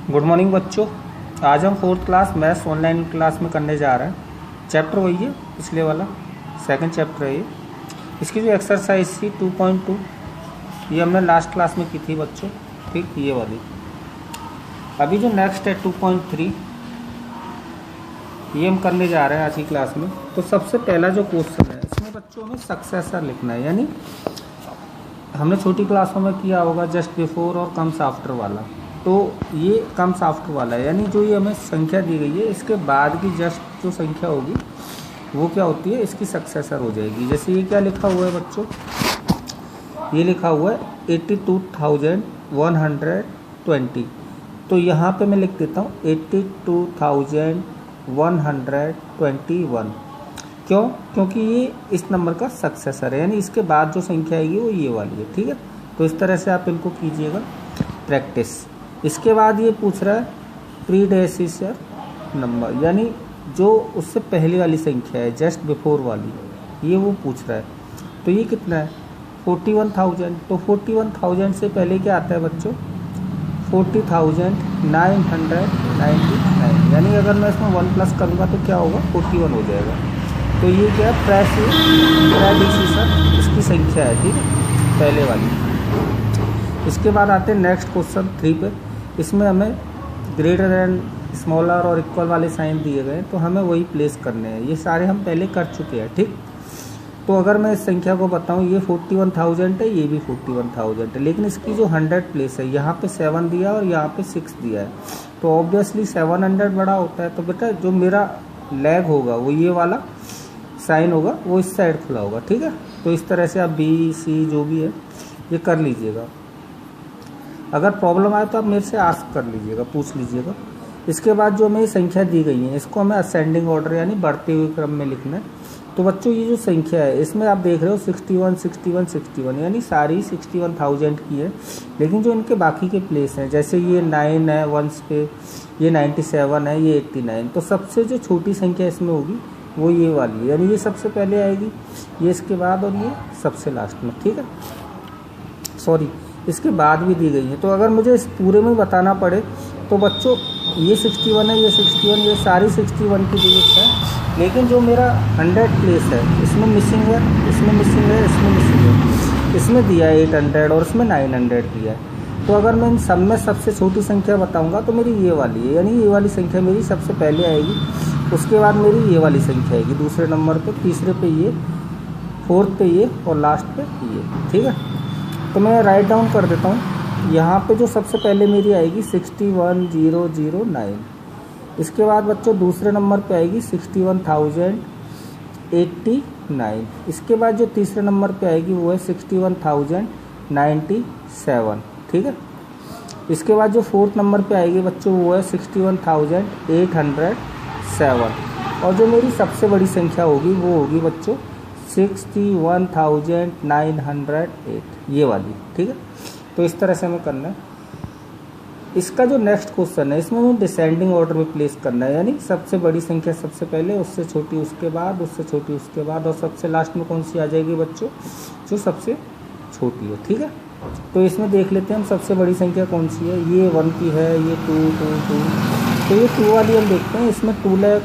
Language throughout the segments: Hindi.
गुड मॉर्निंग बच्चों। आज हम fourth class maths online class में करने जा रहे हैं। चैप्टर वही है पिछले वाला, सेकंड चैप्टर है ये। इसकी जो एक्सरसाइज थी 2.2 ये हमने लास्ट क्लास में की थी बच्चों, ठीक, ये वाली। अभी जो नेक्स्ट है 2.3 ये हम करने जा रहे हैं आज की क्लास में। तो सबसे पहला जो क्वेश्चन है इसमें बच्चों हमें सक्सेसर लिखना है, यानी हमने छोटी क्लासों में किया होगा जस्ट बिफोर और कम्स आफ्टर वाला। तो ये कम्स आफ्टर वाला है, यानी जो ये हमें संख्या दी गई है इसके बाद की जस्ट जो संख्या होगी वो क्या होती है, इसकी सक्सेसर हो जाएगी। जैसे ये क्या लिखा हुआ है बच्चों, ये लिखा हुआ है 82,120। तो यहाँ पे मैं लिख देता हूँ 82,121। क्यों? क्योंकि ये इस नंबर का सक्सेसर है, यानी इसके बाद जो संख्या आएगी वो ये वाली है, ठीक है। तो इस तरह से आप इनको कीजिएगा प्रैक्टिस। इसके बाद ये पूछ रहा है प्रीडेसेसर नंबर, यानी जो उससे पहले वाली संख्या है जस्ट बिफोर वाली, ये वो पूछ रहा है। तो ये कितना है 41,000। तो 41,000 से पहले क्या आता है बच्चों 40,999, यानी अगर मैं इसमें 1 प्लस करूँगा तो क्या होगा 41 हो जाएगा। तो ये क्या है प्रीडेसेसर इसकी संख्या है, ठीक है, पहले वाली। इसके बाद आते हैं नेक्स्ट क्वेश्चन 3 पे। इसमें हमें ग्रेटर दैन, स्मॉलर और इक्वल वाले साइन दिए गए हैं, तो हमें वही प्लेस करने हैं। ये सारे हम पहले कर चुके हैं, ठीक। तो अगर मैं इस संख्या को बताऊं ये 41,000 है, ये भी 41,000 है, लेकिन इसकी जो 100 प्लेस है यहाँ पे 7 दिया और यहाँ पे 6 दिया है। तो ऑब्वियसली 700 बड़ा होता है। तो बेटा जो मेरा लेग होगा वो ये वाला साइन होगा, वो इस साइड खुला होगा, ठीक है। तो इस तरह से आप बी सी जो भी है ये कर लीजिएगा। अगर प्रॉब्लम आए तो आप मेरे से आस्क कर लीजिएगा, पूछ लीजिएगा। इसके बाद जो हमें संख्या दी गई है इसको हमें असेंडिंग ऑर्डर यानी बढ़ते हुए क्रम में लिखना है। तो बच्चों ये जो संख्या है इसमें आप देख रहे हो 61, 61, 61, यानी सारी 61,000 की है। लेकिन जो इनके बाकी के प्लेस हैं जैसे ये 9 है वंस पे, ये 97 है, ये 89, तो सबसे जो छोटी संख्या इसमें होगी वो ये वाली है, यानी ये सबसे पहले आएगी, ये इसके बाद और ये सबसे लास्ट में, ठीक है। सॉरी, इसके बाद भी दी गई है। तो अगर मुझे इस पूरे में बताना पड़े तो बच्चों ये 61 है, ये 61, ये सारी 61 की डिजिट है। लेकिन जो मेरा 100 प्लेस है इसमें मिसिंग है, इसमें मिसिंग है, इसमें मिसिंग है, इसमें दिया है 800 और इसमें 900 दिया है। तो अगर मैं इन सब में सबसे छोटी संख्या बताऊंगा तो मेरी ये वाली है, यानी ये वाली संख्या मेरी सबसे पहले आएगी। उसके बाद मेरी ये वाली संख्या आएगी दूसरे नंबर पे, तीसरे पे ये, फोर्थ पे ये और लास्ट पे ये, ठीक है। तो मैं राइट डाउन कर देता हूँ। यहाँ पे जो सबसे पहले मेरी आएगी 61,009। इसके बाद बच्चों दूसरे नंबर पे आएगी 61,089। इसके बाद जो तीसरे नंबर पे आएगी वो है 61,097, ठीक है। इसके बाद जो फोर्थ नंबर पे आएगी बच्चों वो है 61,807। और जो मेरी सबसे बड़ी संख्या होगी वो होगी बच्चों 61,908, ये वाली, ठीक है। तो इस तरह से हमें करना है। इसका जो नेक्स्ट क्वेश्चन है इसमें हमें डिसेंडिंग ऑर्डर में प्लेस करना है, यानी सबसे बड़ी संख्या सबसे पहले, उससे छोटी उसके बाद, उससे छोटी उसके बाद, और सबसे लास्ट में कौन सी आ जाएगी बच्चों जो सबसे छोटी है, ठीक है। तो इसमें देख लेते हैं हम सबसे बड़ी संख्या कौन सी है। ये 1 की है, ये 2, 2, 2। तो ये 2 वाली हम देखते हैं, इसमें 2 लाख,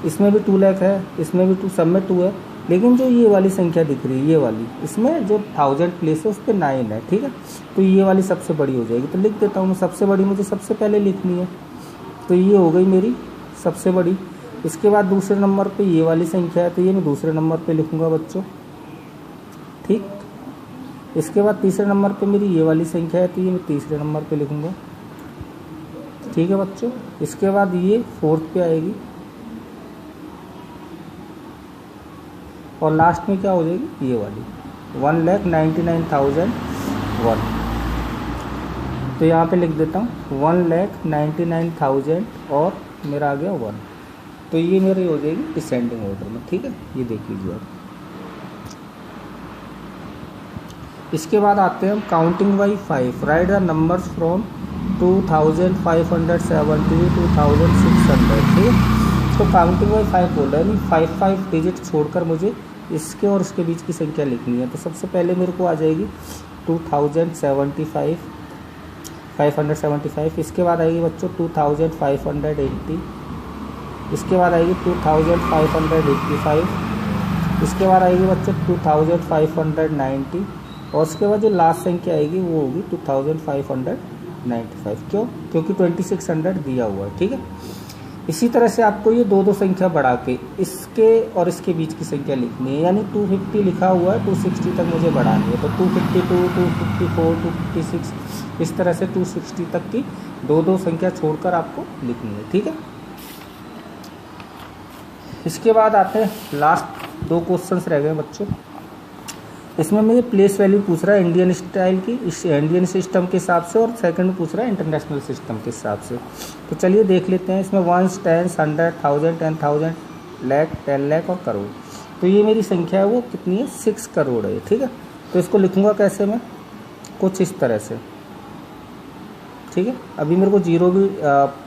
इसमें भी 2 लाख है, इसमें भी 2, सब में 2 है। लेकिन जो ये वाली संख्या दिख रही है ये वाली, इसमें जो 1000 प्लेस है उस पर 9 है, ठीक है। तो ये वाली सबसे बड़ी हो जाएगी। तो लिख देता हूँ मैं, सबसे बड़ी मुझे सबसे पहले लिखनी है, तो ये हो गई मेरी सबसे बड़ी। इसके बाद दूसरे नंबर पे ये वाली संख्या है, तो ये मैं दूसरे नंबर पे लिखूँगा बच्चों, ठीक। इसके बाद तीसरे नंबर पे मेरी ये वाली संख्या है, तो ये मैं तीसरे नंबर पे लिखूँगा, ठीक है बच्चों। इसके बाद ये फोर्थ पे आएगी और लास्ट में क्या हो जाएगी ये वाली 1,99,001। तो यहाँ पे लिख देता हूँ 1,99,000 और मेरा आ गया 1। तो ये मेरी हो जाएगी डिसेंडिंग ऑर्डर में, ठीक है। ये देख लीजिए आप। इसके बाद आते हैं हम counting by 5। Right the numbers from 2,570 to 2,600, ठीक है। तो काउंटिंग बाई 5 बोल रहा है, यानी 5 डिजिट छोड़कर मुझे इसके और इसके बीच की संख्या लिखनी है। तो सबसे पहले मेरे को आ जाएगी 2075, 575। इसके बाद आएगी बच्चों 2580। इसके बाद आएगी 2585। इसके बाद आएगी बच्चों 2590। और उसके बाद जो लास्ट संख्या आएगी वो होगी 2595। क्यों? क्योंकि 2600 दिया हुआ है, ठीक है। इसी तरह से आपको ये दो संख्या बढ़ा के इसके और इसके बीच की संख्या लिखनी है, यानी 250 लिखा हुआ है, 260 तक मुझे बढ़ानी है। तो 252, 254, 256, इस तरह से 260 तक की दो संख्या छोड़कर आपको लिखनी है, ठीक है। इसके बाद आते हैं लास्ट 2 क्वेश्चंस रह गए बच्चों। इसमें मुझे प्लेस वैल्यू पूछ रहा है इंडियन स्टाइल की, इस इंडियन सिस्टम के हिसाब से, और सेकंड पूछ रहा है इंटरनेशनल सिस्टम के हिसाब से। तो चलिए देख लेते हैं। इसमें 1, 10, 100, 1000, 10,000, लाख, 10 लाख और करोड़। तो ये मेरी संख्या है वो कितनी है? 6 करोड़ है, ठीक है। तो इसको लिखूँगा कैसे मैं? कुछ इस तरह से, ठीक है। अभी मेरे को जीरो भी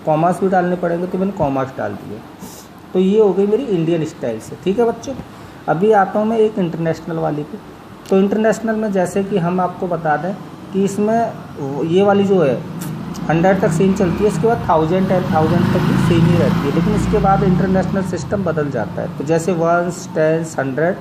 कॉमास भी डालने पड़ेंगे, तो मैंने कॉमास डाल दिए। तो ये हो गई मेरी इंडियन स्टाइल से, ठीक है बच्चों। अभी आता हूँ मैं एक इंटरनेशनल वाली पे। तो इंटरनेशनल में जैसे कि हम आपको बता दें कि इसमें ये वाली जो है 100 तक सेम चलती है, इसके बाद 1000, 10,000 तक भी सेम ही रहती है, लेकिन इसके बाद इंटरनेशनल सिस्टम बदल जाता है। तो जैसे 1, 10, 100,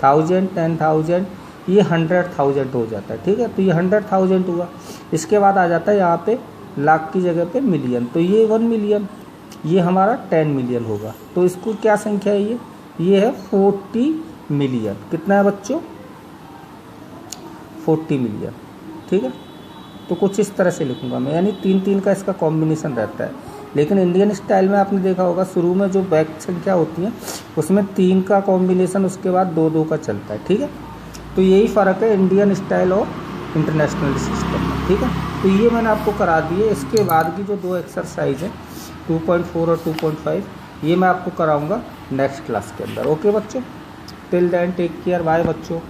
1000, 10,000, ये 100,000 हो जाता है, ठीक है। तो ये 100,000 हुआ। इसके बाद आ जाता है यहाँ पे लाख की जगह पे मिलियन। तो ये 1 मिलियन, ये हमारा 10 मिलियन होगा। तो इसको क्या संख्या है ये है 40 मिलियन। कितना है बच्चों? 40 मिलियन, ठीक है। तो कुछ इस तरह से लिखूंगा मैं, यानी 3 का इसका कॉम्बिनेशन रहता है। लेकिन इंडियन स्टाइल में आपने देखा होगा शुरू में जो बैक संख्या होती है उसमें 3 का कॉम्बिनेशन, उसके बाद 2 का चलता है, ठीक है। तो यही फ़र्क है इंडियन स्टाइल और इंटरनेशनल सिस्टम में, ठीक है। तो ये मैंने आपको करा दिए। इसके बाद की जो 2 एक्सरसाइज है 2.4 और 2.5, ये मैं आपको कराऊंगा नेक्स्ट क्लास के अंदर। ओके बच्चों, till then take care, bye बच्चों।